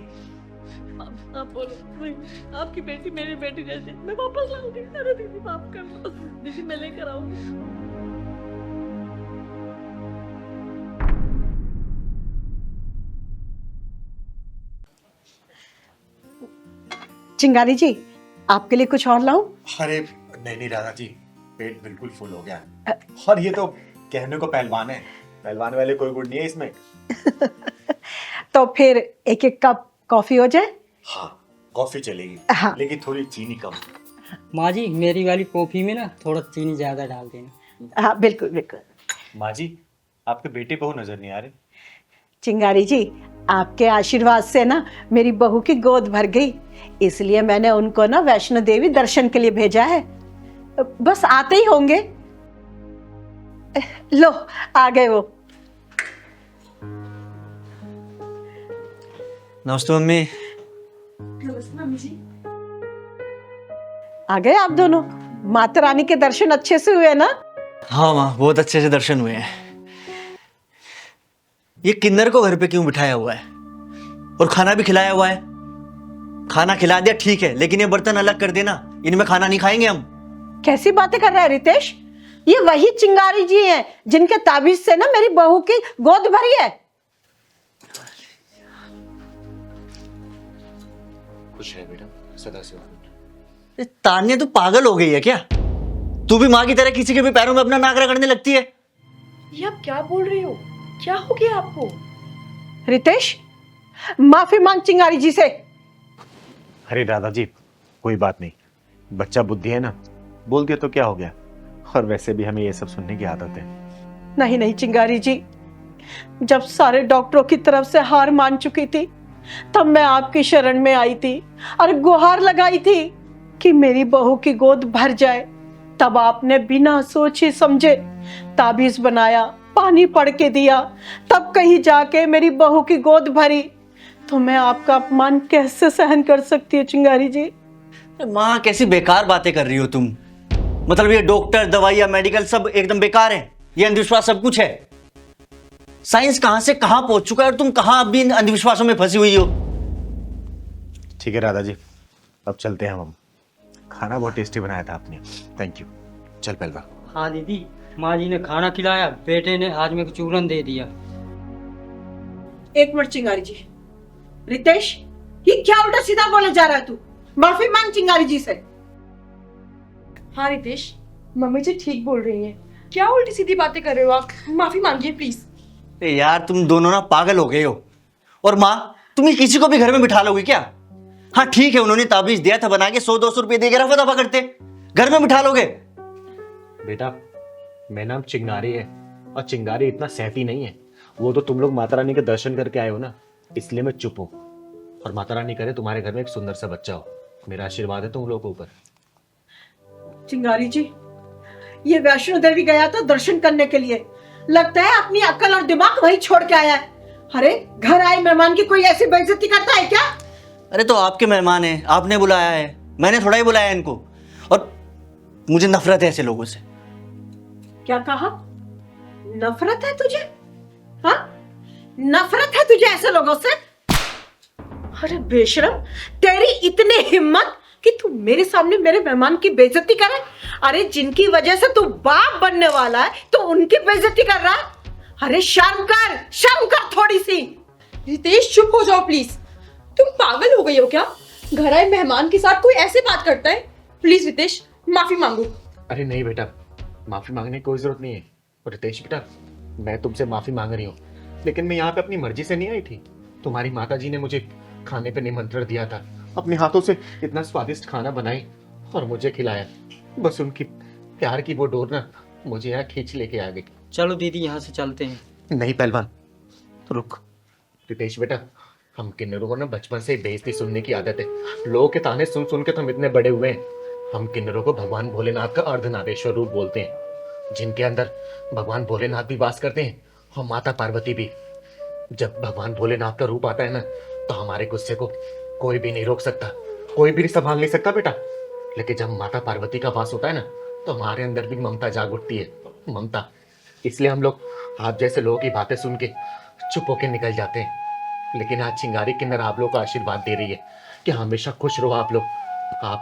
आप बोलो, आपकी बेटी मेरी बेटी जैसी, मैं वापस लाऊंगी। अरे दीदी माफ कर दो दीदी, मैं लेकर आऊंगी। चिंगारी जी, आपके लिए कुछ और लाऊं? अरे नहीं दादाजी, पेट बिल्कुल फुल हो गया। और ये तो कहने को पहलवान है, पहलवान वाले कोई गुण नहीं है इसमें। तो फिर एक एक कप कॉफी हो जाए? हाँ, कॉफी चलेगी। हाँ। लेकिन थोड़ी चीनी कम। माँ जी, मेरी वाली कॉफी में ना थोड़ा चीनी ज्यादा डाल देना। हाँ बिल्कुल बिल्कुल। माँ जी, आपके बेटे बहू नजर नहीं आ रहे। चिंगारी जी, आपके आशीर्वाद से ना मेरी बहू की गोद भर गई, इसलिए मैंने उनको ना वैष्णो देवी दर्शन के लिए भेजा है। बस आते ही होंगे। लो आ गए वो। नमस्ते मम्मी। नमस्ते मम्मी जी। आ गए आप दोनों? माता रानी के दर्शन अच्छे से हुए ना? हाँ माँ, बहुत अच्छे से दर्शन हुए हैं। ये किन्नर को घर पे क्यों बिठाया हुआ है और खाना भी खिलाया हुआ है? खाना खिला दिया ठीक है, लेकिन ये बर्तन अलग कर देना, इनमें खाना नहीं खाएंगे हम। कैसी बातें कर रहा है रितेश? ये वही चिंगारी जी हैं जिनके ताबीज से ना मेरी बहू की गोद भरी है। खुश है बेटा, सदा से। तान्या तो पागल हो गई है क्या? तू भी माँ की तरह किसी के भी पैरों में अपना नाक रगड़ने लगती है। ये आप क्या बोल रही हो? क्या हो गया आपको? रितेश, माफी मांग चिंगारी जी से। अरे दादाजी, कोई बात नहीं, बच्चा बुद्धि है ना, बोल दिया तो क्या हो गया। और वैसे भी हमें ये सब सुनने की आदत है। नहीं नहीं चिंगारी जी, जब सारे डॉक्टरों की तरफ से हार मान चुकी थी तब मैं आपकी शरण में आई थी और गुहार लगाई थी कि मेरी बहू की गोद भर जाए। तब आपने बिना सोचे समझे ताबीज बनाया, पानी पड़ के दिया, तब कहीं जाके मेरी बहू की गोद भरी। तो मैं आपका अपमान कैसे सहन कर सकती हूँ चिंगारी जी? माँ कैसी बेकार बातें कर रही हो तुम। मतलब ये डॉक्टर, दवाइयाँ, मेडिकल सब एकदम बेकार है, ये अंधविश्वास सब कुछ है। साइंस कहां से कहां पहुंच चुका है और तुम कहां अभी इन अंधविश्वासों में फंसी हुई हो। ठीक है राधा जी, अब चलते हैं हम। खाना बहुत टेस्टी बनाया था आपने, थैंक यू। चल पहलवा। हाँ दीदी, माँ जी ने खाना खिलाया, बेटे ने हाथ में चूरन दे दिया। एक मिनट चिंगारी जी। रितेश, ये क्या उल्टा सीधा बोले जा रहा है तू? माफी मांग चिंगारी जी से। हाँ रितेश, मम्मी जी ठीक बोल रही हैं। क्या उल्टी सीधी बातें कर रहे हो आप? माफी मांगिए प्लीज। यार तुम दोनों ना पागल हो गए हो। और माँ, तुम ये किसी को भी घर में बिठा लोगे क्या? हाँ ठीक है, उन्होंने ताबीज दिया था बना के, 100-200 रुपए देकर रफा दफा करते, घर में बिठा लोगे? बेटा, मेरा नाम चिंगारी है और चिंगारी इतना सहती नहीं है। वो तो तुम लोग माता रानी के दर्शन करके आए हो ना, इसलिए मैं चुप हूं। और माता रानी करे तुम्हारे घर में एक सुंदर सा बच्चा हो, मेरा आशीर्वाद है तुम लोगों के ऊपर। चिंगारी जी, ये वैष्णो देवी गया था दर्शन करने के लिए, लगता है अपनी अक्ल और दिमाग वहीं छोड़ के आया है। अरे घर आए मेहमान की कोई ऐसी बेइज्जती करता है क्या? अरे तो आपके मेहमान हैं, आपने बुलाया है, मैंने थोड़ा ही बुलाया इनको। और मुझे नफरत है ऐसे लोगों से। क्या कहा? नफरत है तुझे? हाँ, नफरत है तुझे ऐसे लोगों से? अरे बेशरम, तेरी इतनी हिम्मत कि तू मेरे सामने मेरे मेहमान की बेइज्जती करे? अरे जिनकी वजह से तू बाप बनने वाला है तो उनकी बेइज्जती कर रहा है? अरे शर्म कर थोड़ी सी। रितेश चुप हो जाओ प्लीज। तुम पागल हो गई हो क्या? घर आए मेहमान के साथ कोई ऐसे बात करता है? प्लीज रितेश माफी मांगो। अरे नहीं बेटा, माफी मांगने की कोई जरूरत नहीं है। और रितेश बेटा, मैं तुमसे माफी मांग रही हूँ, लेकिन मैं यहाँ पे अपनी मर्जी से नहीं आई थी। तुम्हारी माता जी ने मुझे खाने पे निमंत्रण दिया था, अपने हाथों से इतना स्वादिष्ट खाना बनाई और मुझे खिलाया। बस उनकी प्यार की वो डोर ना मुझे यहाँ खींच लेके आ गई। चलो दीदी यहाँ से चलते हैं। नहीं पहलवान, तो रुक। रितेश बेटा, हम किन्नरों को ना बचपन से ही बेइज्जती सुनने की आदत है। लोगों के ताने सुन सुन के तो हम इतने बड़े हुए हैं। हम किन्नरों को भगवान भोलेनाथ का अर्धनारेश्वर रूप बोलते हैं, जिनके अंदर भगवान भोलेनाथ भी वास करते हैं और माता पार्वती भी। जब भगवान भोलेनाथ का रूप आता है ना, तो हमारे गुस्से को कोई भी नहीं रोक सकता, कोई भी संभाल नहीं सकता बेटा। लेकिन जब माता पार्वती का वास होता है ना, तो हमारे अंदर भी ममता जाग उठती है, ममता। इसलिए हम लोग आप जैसे लोगों की बातें सुन के चुप होके निकल जाते हैं। लेकिन आज चिंगारी किन्नर आप लोगों को आशीर्वाद दे रही है कि हमेशा खुश रहो आप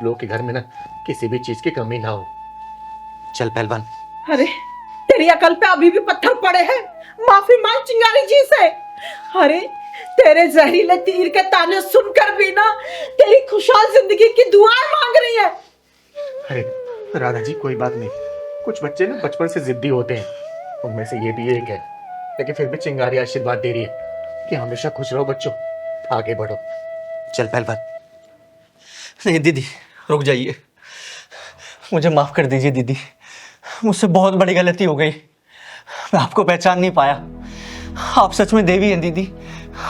लोगों के घर में ना किसी भी चीज की कमी ना हो। चल पहलवान। अरे तेरी अकल पे अभी भी पत्थर पड़े हैं। माफी मांग चिंगारी जी से। अरे तेरे जहरीले तीर के ताने सुनकर भी ना तेरी खुशहाल जिंदगी की दुआएं मांग रही है। अरे राधा जी, कोई बात नहीं। कुछ बच्चे ना बचपन से जिद्दी होते हैं, उनमें से ये भी एक है। लेकिन फिर भी चिंगारी आशीर्वाद दे रही है कि हमेशा खुश रहो बच्चों, आगे बढ़ो। चल पहलवान। नहीं दीदी, रुक जाइए, मुझे माफ कर दीजिए दीदी, मुझसे बहुत बड़ी गलती हो गई। मैं आपको पहचान नहीं पाया। आप सच में देवी हैं दीदी,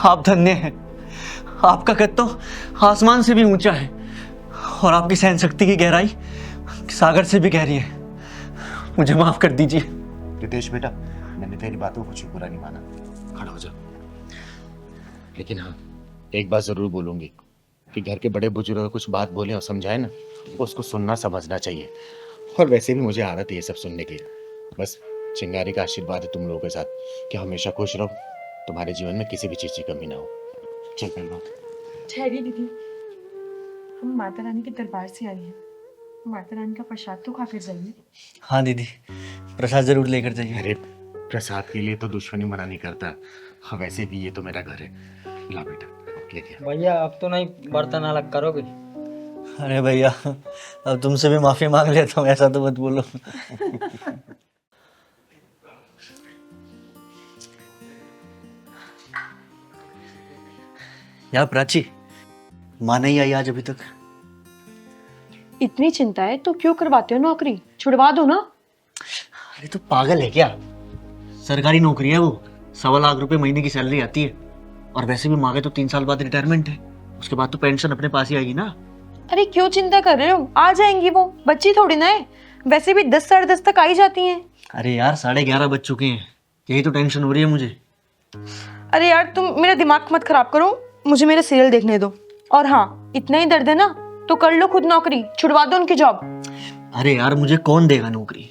आप धन्य हैं। आपका कद तो आसमान से भी ऊंचा है और आपकी सहन शक्ति की गहराई सागर से भी गहरी है। मुझे माफ कर दीजिए। रितेश बेटा, मैंने तेरी बातों को कुछ बुरा नहीं माना, खड़ा हो जा। लेकिन हाँ, एक बात जरूर बोलूंगी कि घर के बड़े बुजुर्ग कुछ बात बोले और समझाए ना, उसको सुनना समझना चाहिए। और वैसे भी मुझे आदत है ये सब सुनने की। बस चिंगारी का आशीर्वाद है तुम लोगों के साथ कि हमेशा खुश रहो, तुम्हारे जीवन में किसी भी चीज की कमी ना हो। चल पहलवान। ठहरिए दीदी, हम माता रानी के दरबार से आए हैं, माता रानी का प्रसाद तो खा कर जाइए। हाँ दीदी, प्रसाद जरूर लेकर जाइए। अरे प्रसाद के लिए तो दुश्मनी मना नहीं करता। हाँ वैसे भी ये तो मेरा घर है। ला बेटा, ले गया। भैया अब तो नहीं बर्तन अलग करोगे? अरे भैया, अब तुमसे भी माफी मांग लेता हूँ, ऐसा तो मत बोलो। यार प्राची, माँ नहीं आई आज अभी तक। इतनी चिंता है तो क्यों करवाते हो नौकरी? छुड़वा दो ना। अरे तो पागल है क्या? सरकारी नौकरी है वो, 1.25 लाख रुपए महीने की सैलरी आती है। और वैसे भी मांगे तो 3 साल बाद रिटायरमेंट है, उसके बाद तो पेंशन अपने पास ही आएगी ना। अरे क्यों चिंता कर रहे हो, आ जाएंगी वो, बच्ची थोड़ी ना है, वैसे भी 10 साढ़े 10 तक आ ही जाती हैं। अरे यार 11:30 बज चुके हैं, यही तो टेंशन हो रही है मुझे। अरे यार तुम मेरा दिमाग मत खराब करो, मुझे मेरे सीरियल देखने दो। और हाँ, इतना ही दर्द है ना तो कर लो खुद नौकरी, छुड़वा दो उनकी जॉब। अरे यार मुझे कौन देगा नौकरी,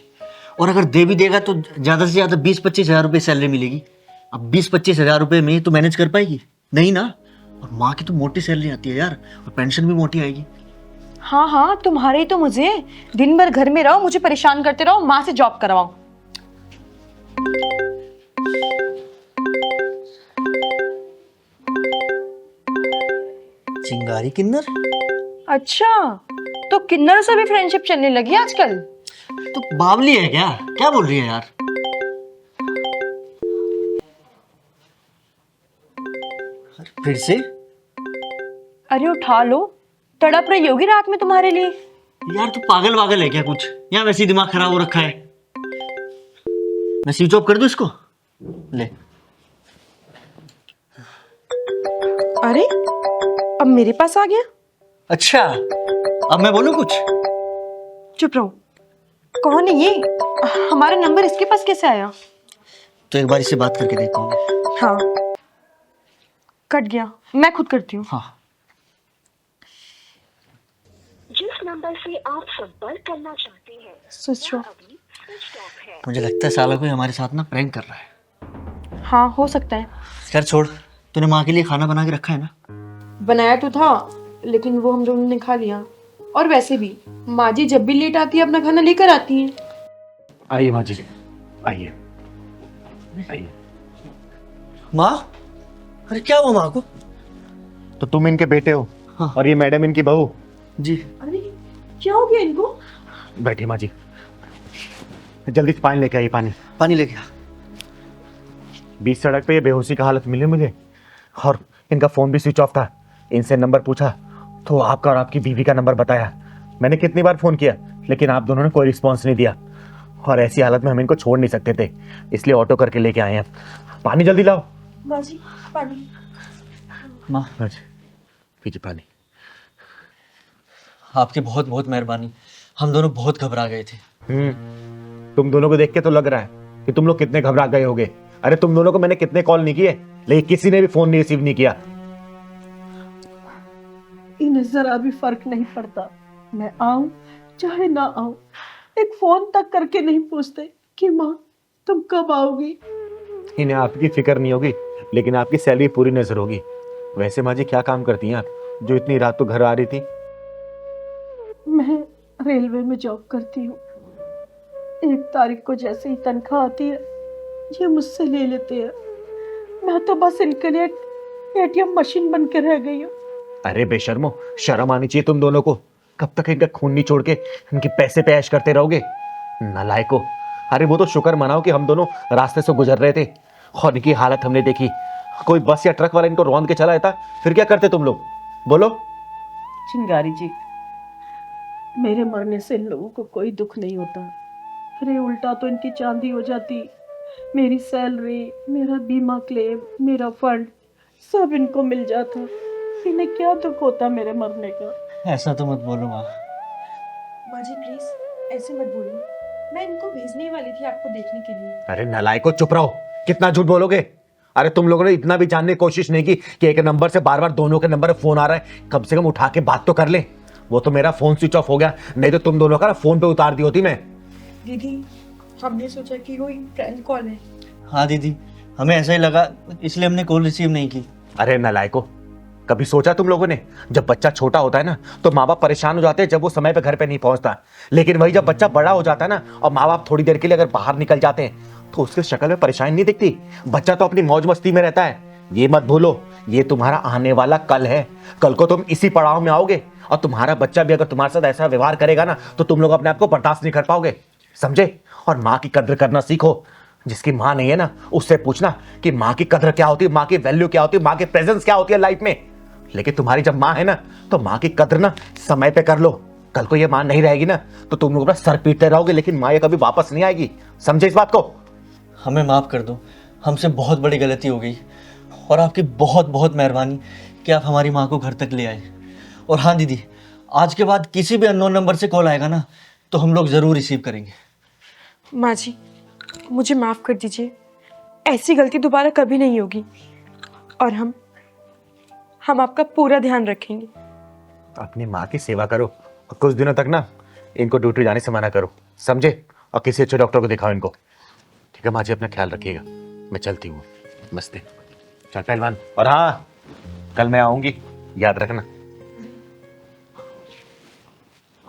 और अगर दे भी देगा तो ज्यादा से ज्यादा 20-25 हजार रुपए सैलरी मिलेगी। अब 20-25 हजार रुपए में तो मैनेज कर पाएगी नहीं ना। और माँ की तो मोटी सैलरी आती है यार, और पेंशन भी मोटी आएगी। हाँ हाँ, तुम्हारे ही तो मुझे, दिन भर घर में रहो, मुझे परेशान करते रहो, माँ से जॉब करवाओ। चिंगारी किन्नर? अच्छा, तो किन्नरों से भी फ्रेंडशिप चलने लगी आजकल। तो बावली है क्या, क्या बोल रही है यार? फिर से? अरे उठा लो, तड़प रही होगी रात में तुम्हारे लिए। यार तू पागल वागल है क्या कुछ, या वैसे ही दिमाग खराब हो रखा है? मैं स्विच ऑफ कर दूं इसको? ले। अरे अब मेरे पास आ गया। अच्छा, अब मैं बोलूं कुछ? चुप रहो। कौन है ये, हमारा नंबर इसके पास कैसे आया? तो एक बार इससे बात करके देखता हूँ। हाँ, कट गया, मैं खुद करती हूँ। हाँ। जिस नंबर से आप संपर्क करना चाहते हैं स्विच ऑफ। मुझे लगता है साला कोई हमारे साथ ना प्रैंक कर रहा है। हाँ हो सकता है। खैर छोड़, तूने माँ के लिए खाना बना के रखा है ना? बनाया तो था, लेकिन वो हम दोनों ने खा लिया। और वैसे भी माँ जी जब भी लेट आती है अपना खाना लेकर आती हैं। आइए माँ जी, आइए आइए। माँ? अरे क्या हुआ माँ को? तो तुम इनके बेटे हो? हाँ। और ये मैडम इनकी बहू जी। अरे क्या हो गया इनको? बैठिए माँ जी, जल्दी से पानी लेके आइए। पानी लेके आ। बीच सड़क पे ये बेहोशी का हालत मिली मुझे, और इनका फोन भी स्विच ऑफ था। इनसे नंबर पूछा तो आपका और आपकी बीवी का नंबर बताया। मैंने कितनी बार फोन किया, लेकिन आप दोनों ने कोई रिस्पॉन्स नहीं दिया, और ऐसी हालत में हम इनको छोड़ नहीं सकते थे, इसलिए ऑटो करके लेके आए हैं। पानी जल्दी लाओ। माँ जी पानी। माँ पीछे पानी। आपकी बहुत बहुत मेहरबानी, हम दोनों बहुत घबरा गए थे। तुम दोनों को देख के तो लग रहा है कि तुम लोग कितने घबरा गए होगे। अरे तुम दोनों को मैंने कितने कॉल नहीं किए, लेकिन किसी ने भी फोन नहीं रिसीव नहीं किया। इन्हें जरा भी फर्क नहीं पड़ता, मैं आऊं चाहे ना आऊं, एक फोन तक करके नहीं पूछते कि माँ तुम कब आओगी। इन्हें आपकी फिक्र नहीं होगी, लेकिन आपकी सैलरी पूरी नजर होगी। वैसे माँ जी क्या काम करती हैं आप, जो इतनी रात तो घर आ रही थी? मैं रेलवे में जॉब करती हूँ। 1 तारीख को जैसे ही तनख्वाह आती है ये मुझसे ले लेते हैं। मैं तो बस इनके लिए एटीएम मशीन बन के रह गई हूँ। अरे बेशर्मो, शर्म आनी चाहिए तुम दोनों को। कब तक इनका खून नहीं छोड़ के इनके पैसे पे ऐश करते रहोगे, नालायको। अरे वो तो शुक्र मनाओ कि हम दोनों रास्ते से गुजर रहे थे और इनकी हालत हमने देखी। कोई बस या ट्रक वाला इनको रौंद के चला जाता, फिर क्या करते तुम लोग, बोलो? चिंगारी जी, मेरे मरने से इन लोगों को कोई दुख नहीं होता। अरे उल्टा तो इनकी चांदी हो जाती। मेरी सैलरी, मेरा बीमा क्लेम, मेरा फंड सब इनको मिल जाता। इन्हें क्या दुख होता मेरे मरने का। ऐसा तो मत बोलो माँ। माँ जी प्लीज ऐसे मत बोलिए, मैं इनको भेजने वाली थी आपको देखने के लिए। अरे नालायको, चुप रहो। कितना झूठ बोलोगे? अरे तुम लोगों ने इतना भी जानने की कोशिश नहीं की कि एक नंबर से बार बार दोनों के नंबर पे फोन आ रहा है, कम से कम उठा के बात तो कर ले। वो तो मेरा फोन स्विच ऑफ हो गया, नहीं तो तुम दोनों का फोन पे उतार दी होती मैं। दीदी हमने सोचा कि वो फ्रेंड कॉल है। हाँ दीदी, हमें ऐसा ही लगा, इसलिए हमने कॉल रिसीव नहीं की। अरे नालायको, कभी सोचा तुम लोगों ने, जब बच्चा छोटा होता है ना तो माँ बाप परेशान हो जाते हैं जब वो समय पे घर पे नहीं पहुंचता, लेकिन वही जब बच्चा बड़ा हो जाता है ना और माँ बाप थोड़ी देर के लिए अगर बाहर निकल जाते हैं तो उसके शक्ल में परेशानी नहीं दिखती। बच्चा तो अपनी मौज मस्ती में रहता है। ये मत भूलो, ये तुम्हारा आने वाला कल है। कल को तुम इसी पड़ाव में आओगे, और तुम्हारा बच्चा भी अगर तुम्हारे साथ ऐसा व्यवहार करेगा ना तो तुम लोग अपने आप को बर्दाश्त नहीं कर पाओगे, समझे? और माँ की कद्र करना सीखो। जिसकी माँ नहीं है ना उससे पूछना कि माँ की कद्र क्या होती है, माँ की वैल्यू क्या होती है, माँ की प्रेजेंस क्या होती है लाइफ में। लेकिन तुम्हारी जब माँ है ना तो माँ की कद्र ना समय पे कर लो। कल को ये माँ नहीं रहेगी ना तो तुम लोग अपना सर पीटते रहोगे, लेकिन माँ ये कभी वापस नहीं आएगी, समझे इस बात को? हमें माफ़ कर दो, हमसे बहुत बड़ी गलती हो गई और आपकी बहुत बहुत मेहरबानी कि आप हमारी माँ को घर तक ले आए। और हाँ दीदी, आज के बाद किसी भी अननोन नंबर से कॉल आएगा ना तो हम लोग ज़रूर रिसीव करेंगे। माँ जी, मुझे माफ़ कर दीजिए, ऐसी गलती दोबारा कभी नहीं होगी और हम आपका पूरा ध्यान रखेंगे। अपनी माँ की सेवा करो और कुछ दिनों तक ना इनको ड्यूटी जाने से मना करो, समझे? और किसी अच्छे डॉक्टर को दिखाओ इनको। ठीक है माँ जी, अपना ख्याल रखिएगा। मैं चलती हूँ। नमस्ते। चल पहलवान। और हाँ, कल मैं आऊंगी, याद रखना।